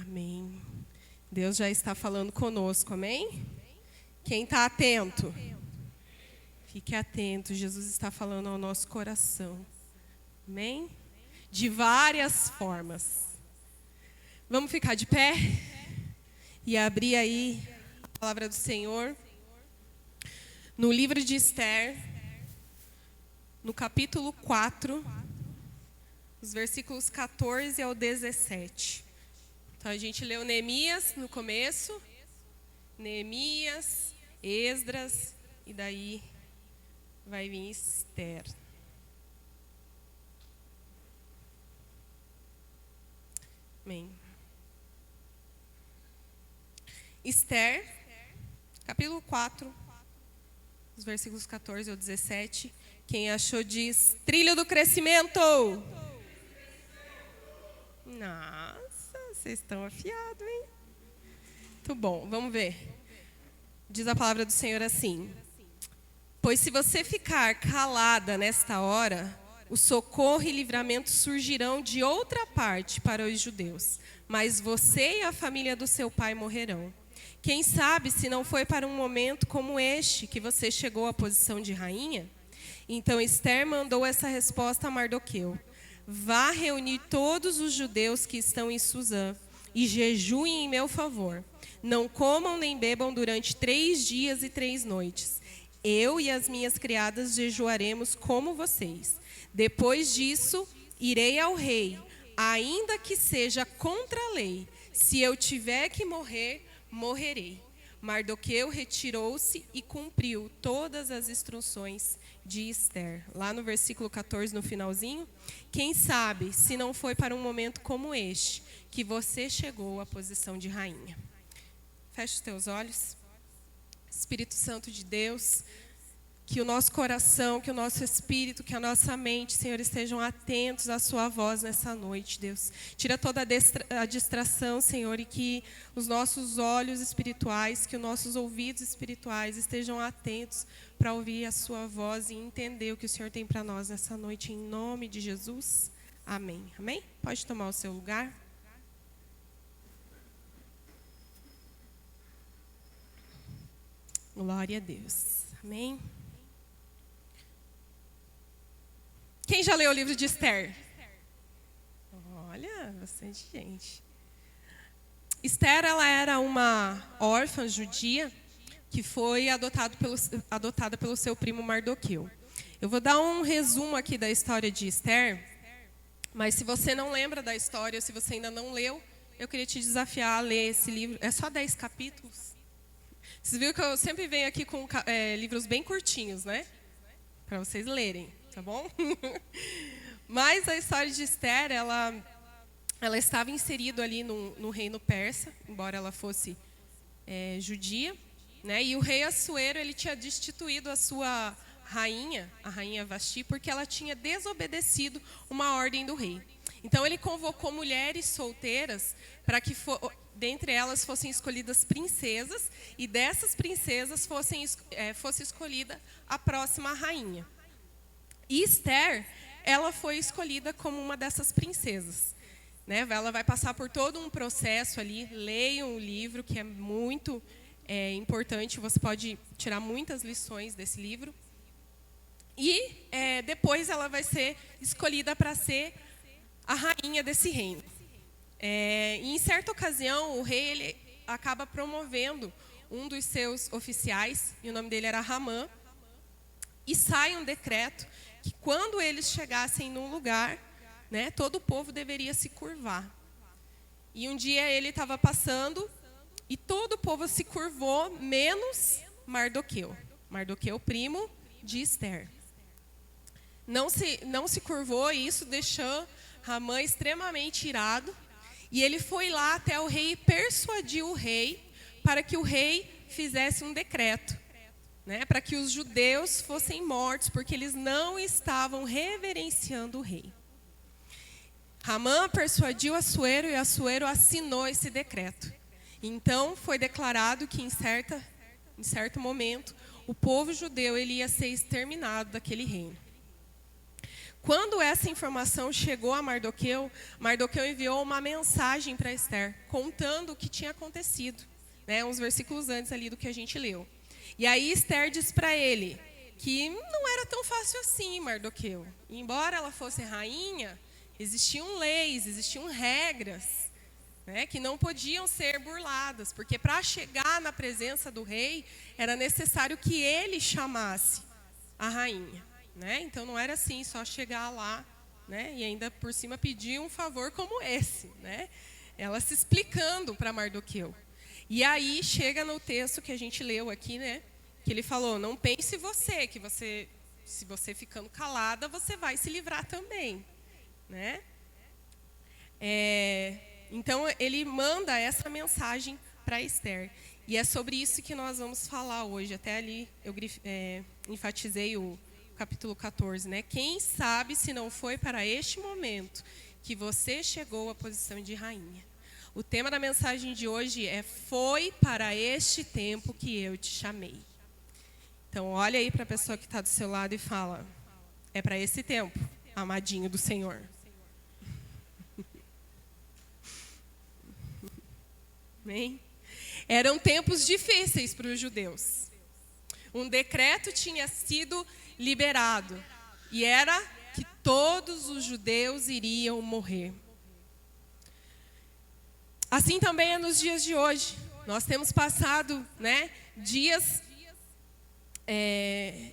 Amém. Deus já está falando conosco, amém? Quem está atento? Fique atento, Jesus está falando ao nosso coração. Amém? De várias formas. Vamos ficar de pé e abrir aí a palavra do Senhor no livro de Esther, no capítulo 4, os versículos 14 ao 17. Então a gente leu Neemias no começo, Neemias, Esdras, e daí vai vir Esther. Amém. Esther, capítulo 4, os versículos 14 ao 17. Quem achou diz, trilho do crescimento. Nossa, vocês estão afiados, hein? Muito bom, vamos ver. Diz a palavra do Senhor assim: pois se você ficar calada nesta hora, o socorro e livramento surgirão de outra parte para os judeus, mas você e a família do seu pai morrerão. Quem sabe se não foi para um momento como este que você chegou à posição de rainha? Então Esther mandou essa resposta a Mardoqueu: vá reunir todos os judeus que estão em Suzã e jejuem em meu favor. Não comam nem bebam durante 3 dias e 3 noites. Eu e as minhas criadas jejuaremos como vocês. Depois disso, irei ao rei, ainda que seja contra a lei. Se eu tiver que morrer, morrerei. Mardoqueu retirou-se e cumpriu todas as instruções de Esther. Lá no versículo 14, no finalzinho. Quem sabe se não foi para um momento como este que você chegou à posição de rainha. Feche os teus olhos. Espírito Santo de Deus, que o nosso coração, que o nosso espírito, que a nossa mente, Senhor, estejam atentos à sua voz nessa noite, Deus. Tira toda a distração, Senhor, e que os nossos olhos espirituais, que os nossos ouvidos espirituais estejam atentos para ouvir a sua voz e entender o que o Senhor tem para nós nessa noite, em nome de Jesus. Amém. Amém? Pode tomar o seu lugar. Glória a Deus. Amém. Quem já leu o livro de Esther? Olha, bastante gente. Esther, ela era uma órfã judia que foi adotada pelo seu primo Mardoqueu. Eu vou dar um resumo aqui da história de Esther, mas se você não lembra da história, ou se você ainda não leu, eu queria te desafiar a ler esse livro. É só 10 capítulos. Vocês viram que eu sempre venho aqui com livros bem curtinhos, né? Para vocês lerem, tá bom? Mas a história de Esther, ela estava inserida ali no reino persa, embora ela fosse judia, né? E o rei Assuero, ele tinha destituído a sua rainha, a rainha Vasti, porque ela tinha desobedecido uma ordem do rei. Então ele convocou mulheres solteiras para que dentre elas fossem escolhidas princesas, e dessas princesas fosse escolhida a próxima rainha. E Esther, ela foi escolhida como uma dessas princesas, né? Ela vai passar por todo um processo ali. Leiam o livro, que é muito importante, você pode tirar muitas lições desse livro. E depois ela vai ser escolhida para ser a rainha desse reino. Em certa ocasião, o rei ele acaba promovendo um dos seus oficiais, e o nome dele era Ramã, e sai um decreto que quando eles chegassem num lugar, né, todo o povo deveria se curvar. E um dia ele estava passando e todo o povo se curvou, menos Mardoqueu. Mardoqueu, primo de Esther. Não se curvou, e isso deixou Ramã extremamente irado. E ele foi lá até o rei e persuadiu o rei para que o rei fizesse um decreto, né, para que os judeus fossem mortos, porque eles não estavam reverenciando o rei. Ramã persuadiu Assuero e Assuero assinou esse decreto. Então foi declarado que em certo momento o povo judeu ele ia ser exterminado daquele reino. quando essa informação chegou a Mardoqueu, Mardoqueu enviou uma mensagem para Esther, contando o que tinha acontecido, né, uns versículos antes ali do que a gente leu. E aí Esther diz para ele que não era tão fácil assim, Mardoqueu. Embora ela fosse rainha, existiam leis, existiam regras, né, que não podiam ser burladas, porque para chegar na presença do rei, era necessário que ele chamasse a rainha. Né? Então não era assim, só chegar lá, né, e ainda por cima pedir um favor como esse. Né? Ela se explicando para Mardoqueu. E aí chega no texto que a gente leu aqui, né, que ele falou, não pense que você, se você ficando calada, você vai se livrar também. Né? Então ele manda essa mensagem para Esther. E é sobre isso que nós vamos falar hoje. Até ali eu enfatizei o capítulo 14, né? Quem sabe se não foi para este momento que você chegou à posição de rainha. O tema da mensagem de hoje é: foi para este tempo que eu te chamei. Então, olha aí para a pessoa que está do seu lado e fala: é para esse tempo, amadinho do Senhor. Amém? Eram tempos difíceis para os judeus. Um decreto tinha sido liberado, e era que todos os judeus iriam morrer. Assim também é nos dias de hoje. Nós temos passado, né, dias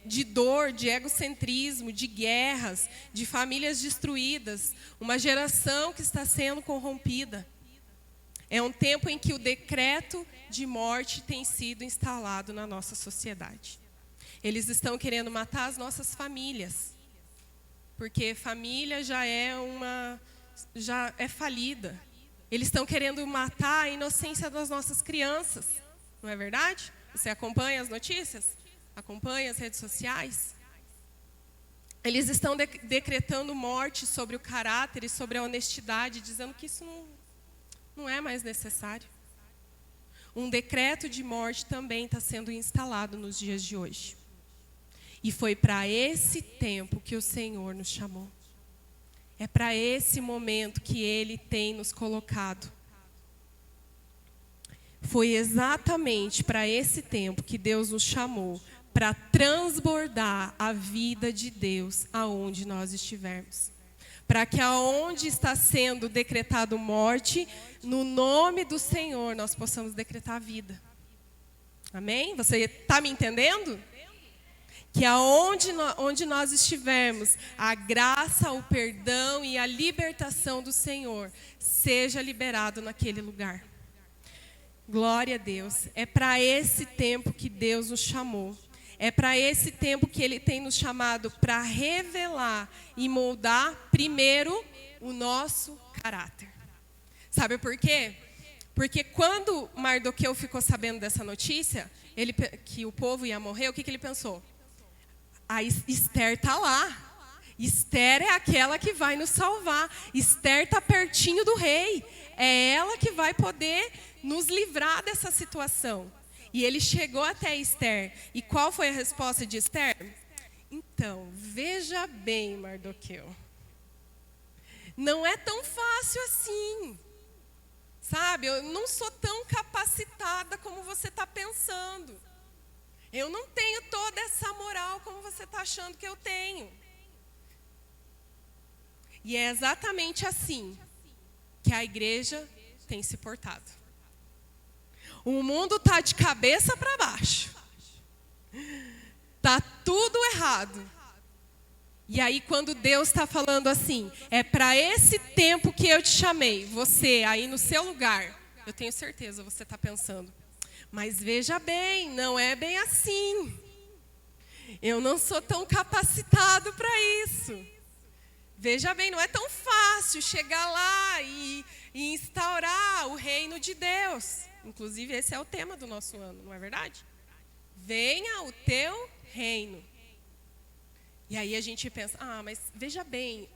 de dor, de egocentrismo, de guerras, de famílias destruídas, uma geração que está sendo corrompida. É um tempo em que o decreto de morte tem sido instalado na nossa sociedade. Eles estão querendo matar as nossas famílias, porque família já é falida. Eles estão querendo matar a inocência das nossas crianças, não é verdade? Você acompanha as notícias? Acompanha as redes sociais? Eles estão decretando morte sobre o caráter e sobre a honestidade, dizendo que isso não é mais necessário. Um decreto de morte também está sendo instalado nos dias de hoje. E foi para esse tempo que o Senhor nos chamou. É para esse momento que Ele tem nos colocado. Foi exatamente para esse tempo que Deus nos chamou, para transbordar a vida de Deus aonde nós estivermos. Para que aonde está sendo decretado morte, no nome do Senhor, nós possamos decretar vida. Amém? Você está me entendendo? Que onde nós estivermos, a graça, o perdão e a libertação do Senhor seja liberado naquele lugar. Glória a Deus. É para esse tempo que Deus nos chamou. É para esse tempo que Ele tem nos chamado para revelar e moldar primeiro o nosso caráter. Sabe por quê? Porque quando Mardoqueu ficou sabendo dessa notícia, que o povo ia morrer, o que ele pensou? A Esther está lá. Esther é aquela que vai nos salvar. Esther está pertinho do rei. É ela que vai poder nos livrar dessa situação. E ele chegou até Esther. E qual foi a resposta de Esther? Então, veja bem, Mardoqueu. Não é tão fácil assim. Sabe, eu não sou tão capacitada como você está pensando. Eu não tenho toda essa moral como você está achando que eu tenho. E é exatamente assim que a igreja tem se portado. O mundo está de cabeça para baixo. Está tudo errado. E aí quando Deus está falando assim, é para esse tempo que eu te chamei, você aí no seu lugar, eu tenho certeza, você está pensando, mas veja bem, não é bem assim. Eu não sou tão capacitado para isso. Veja bem, não é tão fácil chegar lá e instaurar o reino de Deus. Inclusive, esse é o tema do nosso ano, não é verdade? Venha o teu reino. E aí a gente pensa, mas veja bem,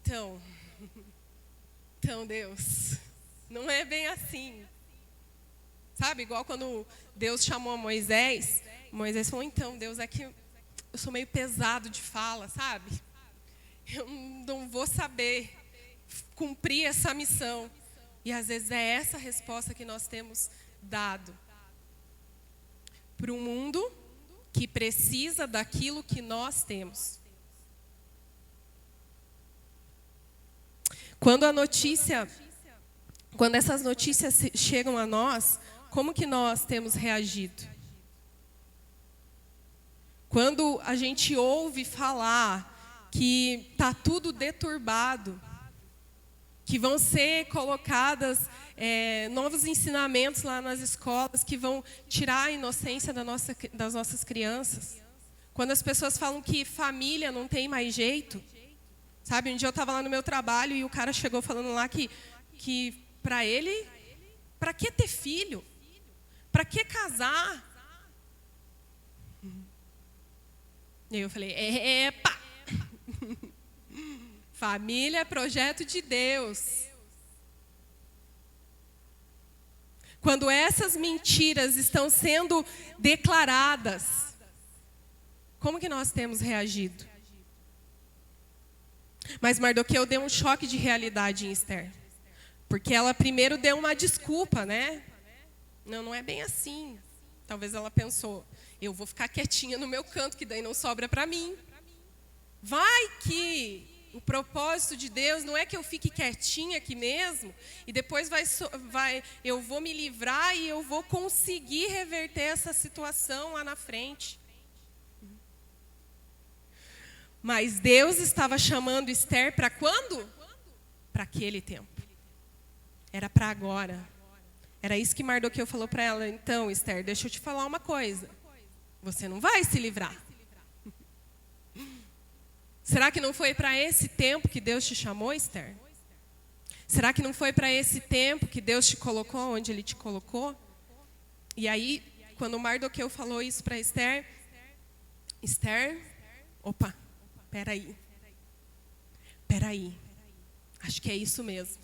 então Deus, não é bem assim. Sabe, igual quando Deus chamou Moisés falou, então, Deus, é que eu sou meio pesado de fala, sabe? eu não vou saber cumprir essa missão. E às vezes é essa a resposta que nós temos dado para um mundo que precisa daquilo que nós temos. Quando essas notícias chegam a nós, como que nós temos reagido? Quando a gente ouve falar que está tudo deturbado, que vão ser colocadas novos ensinamentos lá nas escolas, que vão tirar a inocência das nossas crianças. Quando as pessoas falam que família não tem mais jeito. Sabe, um dia eu estava lá no meu trabalho e o cara chegou falando lá que para ele, para que ter filho? Para que casar? E aí eu falei, epa! Família é projeto de Deus. Quando essas mentiras estão sendo declaradas, como que nós temos reagido? Mas Mardoqueu deu um choque de realidade em Esther. Porque ela primeiro deu uma desculpa, né? Não é bem assim. Talvez ela pensou, eu vou ficar quietinha no meu canto, que daí não sobra para mim. Vai que o propósito de Deus não é que eu fique quietinha aqui mesmo, e depois eu vou me livrar e eu vou conseguir reverter essa situação lá na frente. Mas Deus estava chamando Esther para quando? Para aquele tempo. Era para agora. Era isso que Mardoqueu falou para ela. Então, Esther, deixa eu te falar uma coisa. Você não vai se livrar. Será que não foi para esse tempo que Deus te chamou, Esther? Será que não foi para esse tempo que Deus te colocou onde Ele te colocou? E aí, quando Mardoqueu falou isso para Esther, opa, peraí, acho que é isso mesmo.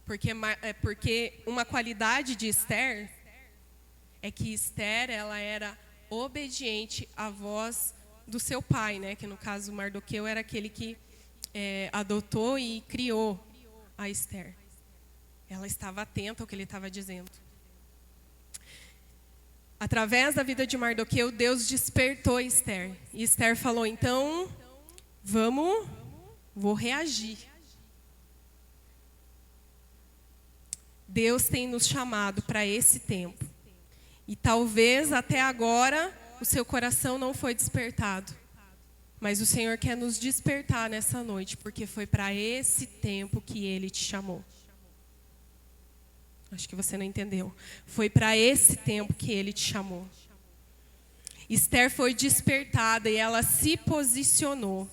Porque uma qualidade de Esther é que Esther, ela era obediente à voz do seu pai, né? Que no caso Mardoqueu era aquele que adotou e criou a Esther. Ela estava atenta ao que ele estava dizendo. Através da vida de Mardoqueu, Deus despertou Esther. E Esther falou, então, vou reagir. Deus tem nos chamado para esse tempo. E talvez até agora o seu coração não foi despertado. Mas o Senhor quer nos despertar nessa noite, porque foi para esse tempo que Ele te chamou. Acho que você não entendeu. Foi para esse tempo que Ele te chamou. Esther foi despertada e ela se posicionou.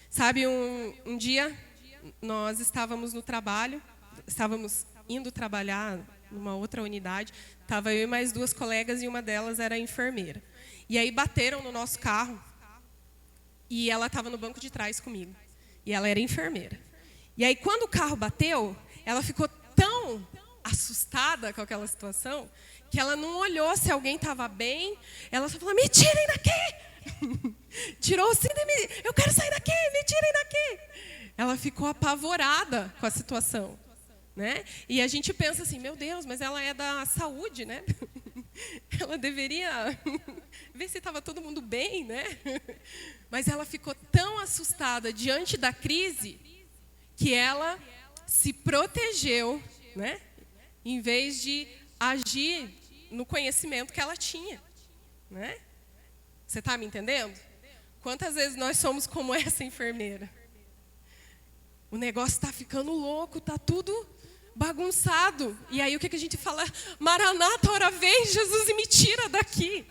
Sabe, um dia nós estávamos no trabalho, estávamos indo trabalhar numa outra unidade, estava eu e mais duas colegas e uma delas era enfermeira. E aí bateram no nosso carro e ela estava no banco de trás comigo. E ela era enfermeira. E aí quando o carro bateu, ela ficou tão assustada com aquela situação que ela não olhou se alguém estava bem. Ela só falou, me tirem daqui! Tirou o cinto e eu quero sair daqui, me tirem daqui! Ela ficou apavorada com a situação. Né? E a gente pensa assim, meu Deus, mas ela é da saúde, né? Ela deveria ver se estava todo mundo bem, né? Mas ela ficou tão assustada diante da crise que ela se protegeu, né? Em vez de agir no conhecimento que ela tinha, né? Você está me entendendo? Quantas vezes nós somos como essa enfermeira? O negócio está ficando louco, está tudo bagunçado. E aí o que a gente fala? Maranata, ora vem, Jesus, e me tira daqui.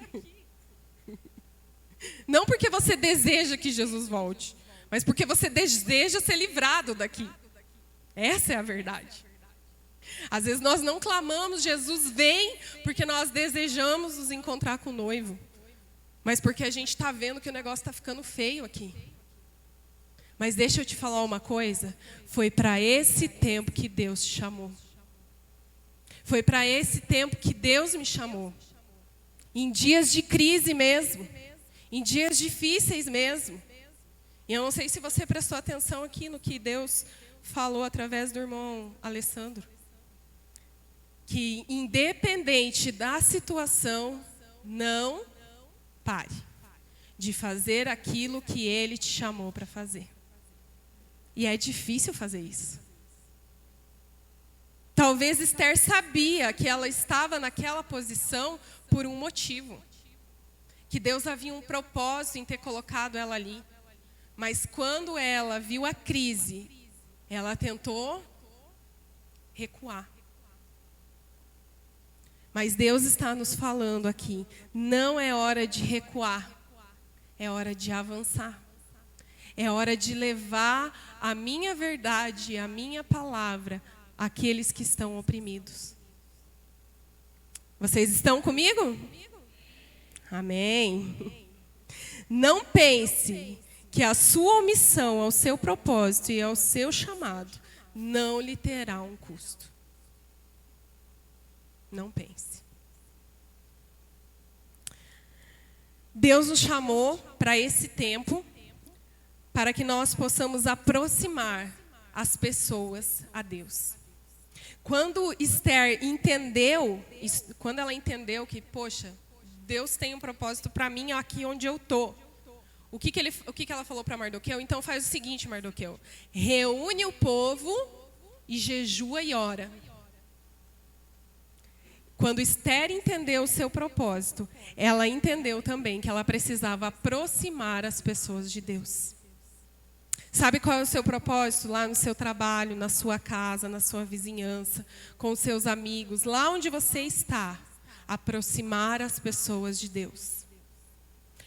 Não porque você deseja que Jesus volte, mas porque você deseja ser livrado daqui. Essa é a verdade. Às vezes nós não clamamos, Jesus vem, porque nós desejamos nos encontrar com o noivo. Mas porque a gente está vendo que o negócio está ficando feio aqui. Mas deixa eu te falar uma coisa, foi para esse tempo que Deus te chamou. Foi para esse tempo que Deus me chamou. Em dias de crise mesmo, em dias difíceis mesmo. E eu não sei se você prestou atenção aqui no que Deus falou através do irmão Alessandro. Que independente da situação, não pare de fazer aquilo que Ele te chamou para fazer. E é difícil fazer isso. Talvez Esther sabia que ela estava naquela posição por um motivo. Que Deus havia um propósito em ter colocado ela ali. Mas quando ela viu a crise, ela tentou recuar. Mas Deus está nos falando aqui, não é hora de recuar, é hora de avançar. É hora de levar a minha verdade, a minha palavra, àqueles que estão oprimidos. Vocês estão comigo? Amém. Não pense que a sua omissão ao seu propósito e ao seu chamado não lhe terá um custo. Não pense. Deus nos chamou para esse tempo, para que nós possamos aproximar as pessoas a Deus. Quando Esther entendeu, quando ela entendeu que, poxa, Deus tem um propósito para mim aqui onde eu estou. O que ela falou para Mardoqueu? Então faz o seguinte, Mardoqueu. Reúne o povo e jejua e ora. Quando Esther entendeu o seu propósito, ela entendeu também que ela precisava aproximar as pessoas de Deus. Sabe qual é o seu propósito? Lá no seu trabalho, na sua casa, na sua vizinhança, com os seus amigos, lá onde você está, aproximar as pessoas de Deus.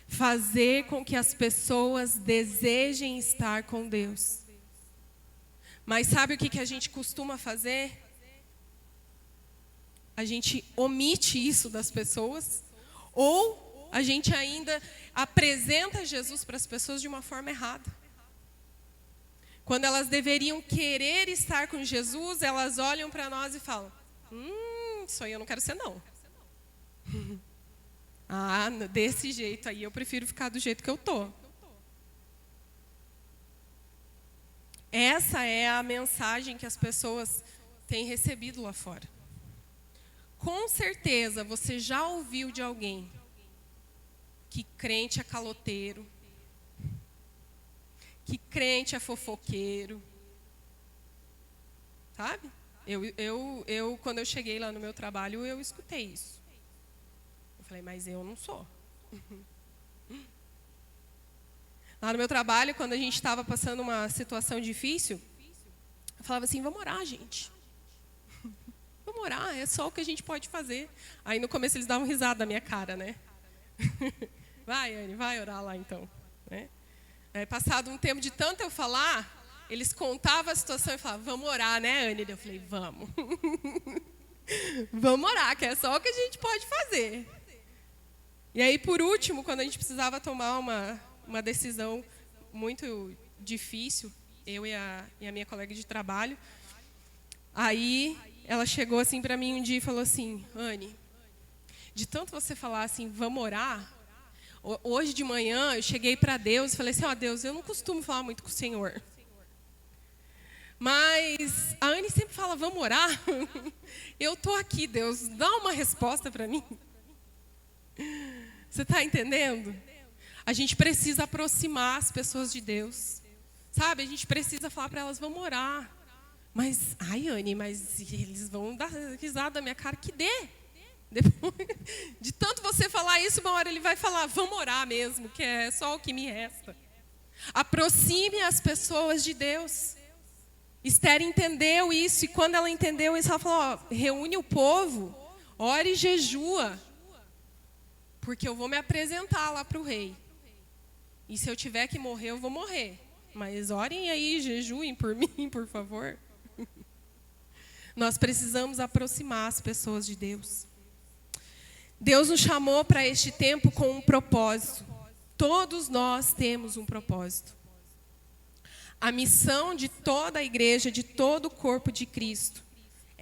Fazer com que as pessoas desejem estar com Deus. Mas sabe o que a gente costuma fazer? A gente omite isso das pessoas, ou a gente ainda apresenta Jesus para as pessoas de uma forma errada. Quando elas deveriam querer estar com Jesus, elas olham para nós e falam, isso aí eu não quero ser não. Desse jeito aí eu prefiro ficar do jeito que eu estou. Essa é a mensagem que as pessoas têm recebido lá fora. Com certeza você já ouviu de alguém que crente é caloteiro, que crente é fofoqueiro, sabe? Quando eu cheguei lá no meu trabalho, eu escutei isso. Eu falei, mas eu não sou. Lá no meu trabalho, quando a gente estava passando uma situação difícil, eu falava assim, vamos orar, gente. Vamos orar, é só o que a gente pode fazer. Aí no começo eles davam risada da minha cara, né? Vai, Anne, vai orar lá então. Né? Aí, passado um tempo de tanto eu falar, eles contavam a situação e falavam, vamos orar, né, Anne? Eu falei, vamos. Vamos orar, que é só o que a gente pode fazer. E aí, por último, quando a gente precisava tomar uma decisão muito difícil, eu e a minha colega de trabalho, aí ela chegou assim para mim um dia e falou assim, Anne, de tanto você falar assim, vamos orar, hoje de manhã eu cheguei para Deus e falei assim, Deus, eu não costumo falar muito com o Senhor. Mas a Anne sempre fala, vamos orar. Eu estou aqui, Deus, dá uma resposta para mim. Você está entendendo? A gente precisa aproximar as pessoas de Deus. Sabe, a gente precisa falar para elas, vamos orar. Mas, Anne, mas eles vão dar risada da minha cara, que dê. Depois, de tanto você falar isso, uma hora ele vai falar, vamos orar mesmo, que é só o que me resta. Aproxime as pessoas de Deus. Esther entendeu isso, e quando ela entendeu isso, ela falou, reúne o povo, ore e jejua, porque eu vou me apresentar lá para o rei. E se eu tiver que morrer, eu vou morrer. Mas orem aí, jejuem por mim, por favor. Nós precisamos aproximar as pessoas de Deus. Deus nos chamou para este tempo com um propósito. Todos nós temos um propósito. A missão de toda a igreja, de todo o corpo de Cristo,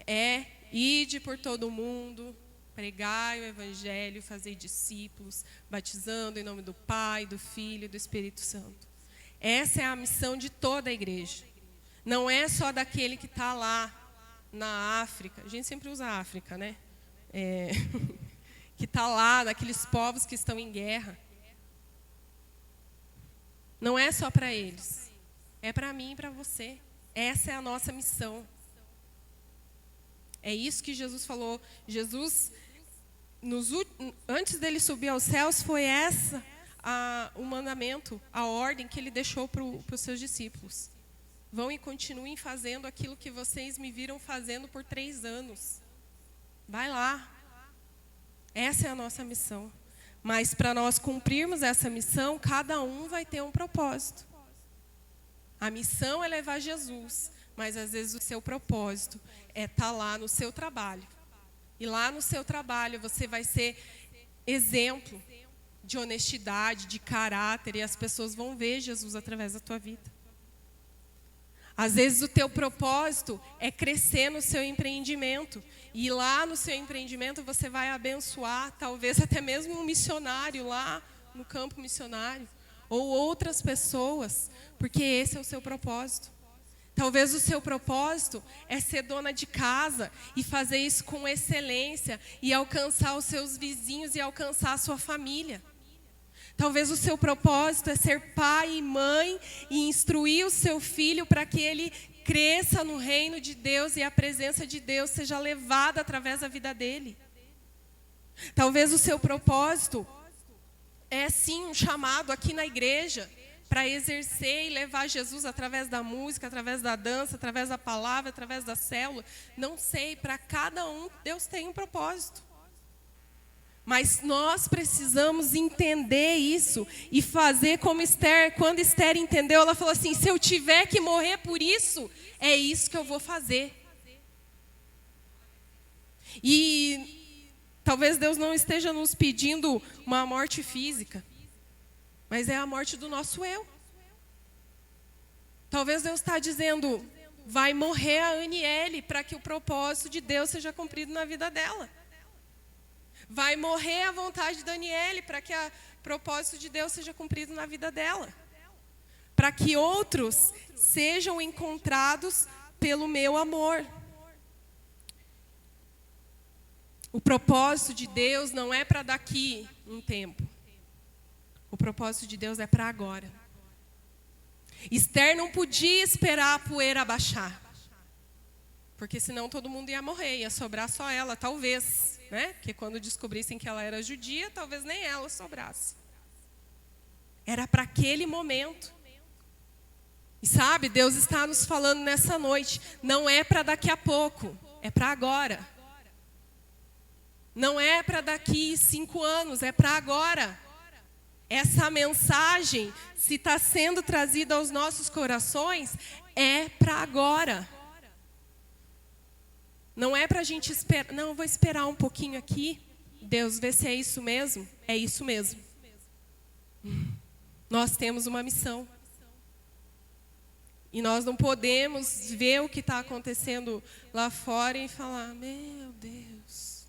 é ide por todo o mundo, pregai o evangelho, fazer discípulos, batizando em nome do Pai, do Filho e do Espírito Santo. Essa é a missão de toda a igreja. Não é só daquele que está lá na África. A gente sempre usa a África, né? Que está lá, daqueles povos que estão em guerra. Não é só para eles. É para mim e para você. Essa é a nossa missão. É isso que Jesus falou. Jesus, antes dele subir aos céus, foi essa o mandamento, a ordem que ele deixou para os seus discípulos. Vão e continuem fazendo aquilo que vocês me viram fazendo por 3 anos. Vai lá. Essa é a nossa missão. Mas para nós cumprirmos essa missão, cada um vai ter um propósito. A missão é levar Jesus, mas às vezes o seu propósito é estar lá no seu trabalho. E lá no seu trabalho você vai ser exemplo de honestidade, de caráter, e as pessoas vão ver Jesus através da tua vida. Às vezes o teu propósito é crescer no seu empreendimento. E lá no seu empreendimento você vai abençoar, talvez até mesmo um missionário lá no campo missionário. Ou outras pessoas, porque esse é o seu propósito. Talvez o seu propósito é ser dona de casa e fazer isso com excelência e alcançar os seus vizinhos e alcançar a sua família. Talvez o seu propósito é ser pai e mãe e instruir o seu filho para que ele cresça no reino de Deus e a presença de Deus seja levada através da vida dele. Talvez o seu propósito é sim um chamado aqui na igreja para exercer e levar Jesus através da música, através da dança, através da palavra, através da célula. Não sei, para cada um Deus tem um propósito. Mas nós precisamos entender isso e fazer como Esther. Quando Esther entendeu, ela falou assim: se eu tiver que morrer por isso, é isso que eu vou fazer. E talvez Deus não esteja nos pedindo uma morte física, mas é a morte do nosso eu. Talvez Deus está dizendo: vai morrer a Aniele para que o propósito de Deus seja cumprido na vida dela. Vai morrer a vontade da Aniele para que o propósito de Deus seja cumprido na vida dela. Para que outros sejam encontrados pelo meu amor. O propósito de Deus não é para daqui um tempo. O propósito de Deus é para agora. Esther não podia esperar a poeira abaixar. Porque senão todo mundo ia morrer, ia sobrar só ela, talvez. Né? Porque quando descobrissem que ela era judia, talvez nem ela sobrasse. Era para aquele momento. E sabe, Deus está nos falando nessa noite, não é para daqui a pouco, é para agora. Não é para daqui 5 anos, é para agora. Essa mensagem, se está sendo trazida aos nossos corações, é para agora. Não é para a gente esperar, não, eu vou esperar um pouquinho aqui, Deus, vê se é isso mesmo. É isso mesmo. Nós temos uma missão. E nós não podemos ver o que está acontecendo lá fora e falar: meu Deus.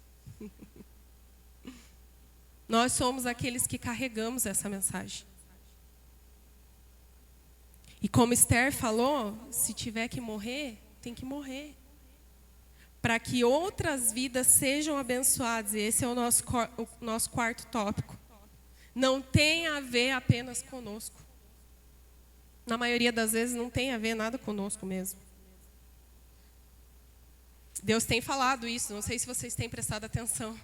Nós somos aqueles que carregamos essa mensagem. E como Esther falou, se tiver que morrer, tem que morrer. Para que outras vidas sejam abençoadas. E esse é o nosso quarto tópico. Não tem a ver apenas conosco. Na maioria das vezes não tem a ver nada conosco mesmo. Deus tem falado isso, não sei se vocês têm prestado atenção,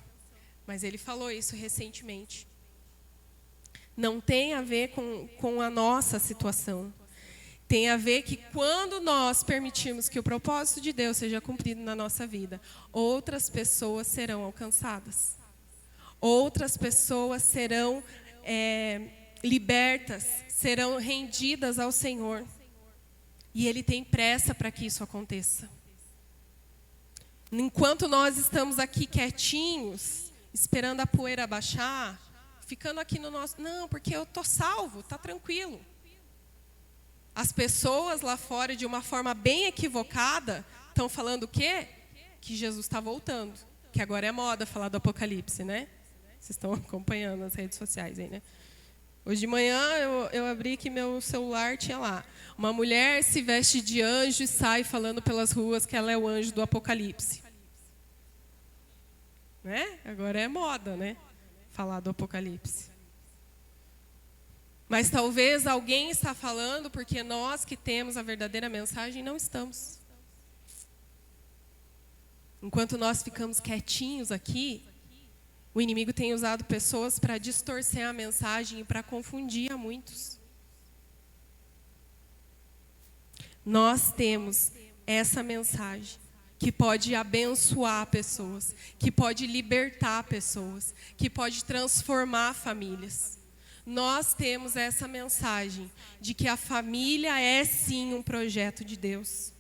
mas Ele falou isso recentemente. Não tem a ver com a nossa situação. Tem a ver que quando nós permitirmos que o propósito de Deus seja cumprido na nossa vida, outras pessoas serão alcançadas. Outras pessoas serão libertas, serão rendidas ao Senhor. E Ele tem pressa para que isso aconteça. Enquanto nós estamos aqui quietinhos, esperando a poeira baixar, ficando aqui no nosso... Não, porque eu estou salvo, está tranquilo. As pessoas lá fora, de uma forma bem equivocada, estão falando o quê? Que Jesus está voltando. Que agora é moda falar do Apocalipse, né? Vocês estão acompanhando nas redes sociais aí, né? Hoje de manhã eu abri que meu celular tinha lá. Uma mulher se veste de anjo e sai falando pelas ruas que ela é o anjo do Apocalipse. Né? Agora é moda, né? Falar do Apocalipse. Mas talvez alguém está falando porque nós que temos a verdadeira mensagem não estamos. Enquanto nós ficamos quietinhos aqui, o inimigo tem usado pessoas para distorcer a mensagem e para confundir a muitos. Nós temos essa mensagem que pode abençoar pessoas, que pode libertar pessoas, que pode transformar famílias. Nós temos essa mensagem de que a família é sim um projeto de Deus.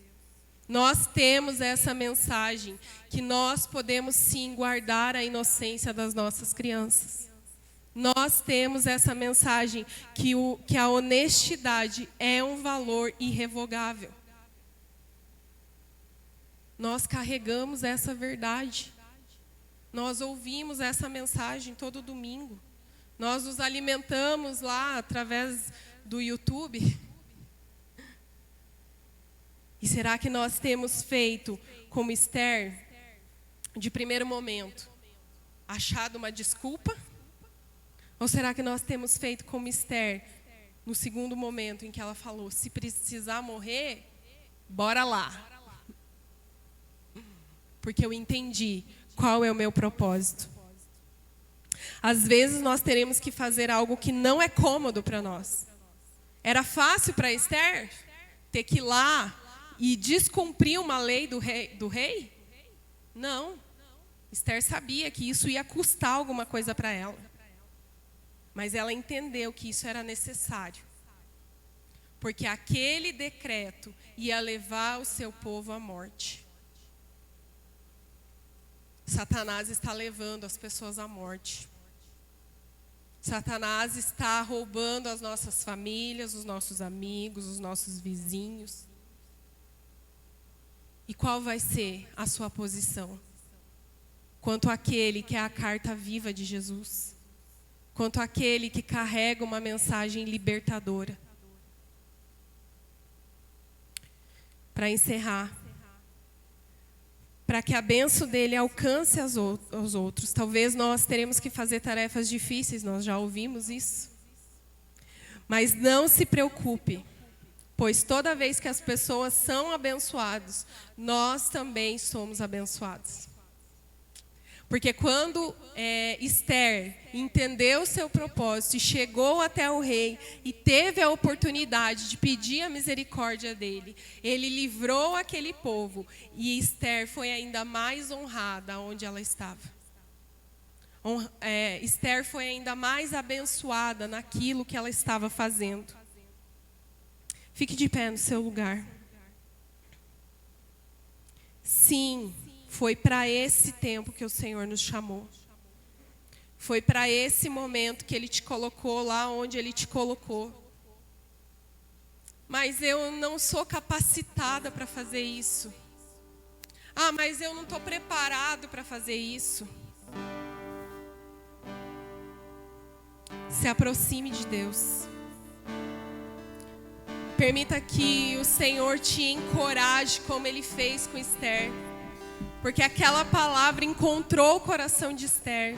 Nós temos essa mensagem que nós podemos sim guardar a inocência das nossas crianças. Nós temos essa mensagem que a honestidade é um valor irrevogável. Nós carregamos essa verdade. Nós ouvimos essa mensagem todo domingo. Nós nos alimentamos lá através do YouTube. E será que nós temos feito como Esther, de primeiro momento, achado uma desculpa? Ou será que nós temos feito como Esther, no segundo momento em que ela falou, se precisar morrer, bora lá. Porque eu entendi qual é o meu propósito. Às vezes nós teremos que fazer algo que não é cômodo para nós. Era fácil para Esther ter que ir lá e descumprir uma lei do rei? Não. Esther sabia que isso ia custar alguma coisa para ela. Mas ela entendeu que isso era necessário. Porque aquele decreto ia levar o seu povo à morte. Satanás está levando as pessoas à morte. Satanás está roubando as nossas famílias, os nossos amigos, os nossos vizinhos. E qual vai ser a sua posição? Quanto àquele que é a carta viva de Jesus. Quanto àquele que carrega uma mensagem libertadora. Para encerrar, para que a bênção dele alcance aos outros. Talvez nós teremos que fazer tarefas difíceis, nós já ouvimos isso. Mas não se preocupe, pois toda vez que as pessoas são abençoadas, nós também somos abençoados. Porque quando Esther entendeu o seu propósito e chegou até o rei e teve a oportunidade de pedir a misericórdia dele, ele livrou aquele povo e Esther foi ainda mais honrada onde ela estava. Esther foi ainda mais abençoada naquilo que ela estava fazendo. Fique de pé no seu lugar. Sim. Foi para esse tempo que o Senhor nos chamou. Foi para esse momento que Ele te colocou lá onde Ele te colocou. Mas eu não sou capacitada para fazer isso. Ah, mas eu não estou preparado para fazer isso. Se aproxime de Deus. Permita que o Senhor te encoraje como Ele fez com Esther. Porque aquela palavra encontrou o coração de Esther.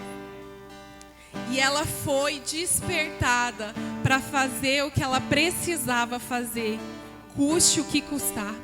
E ela foi despertada para fazer o que ela precisava fazer, custe o que custar.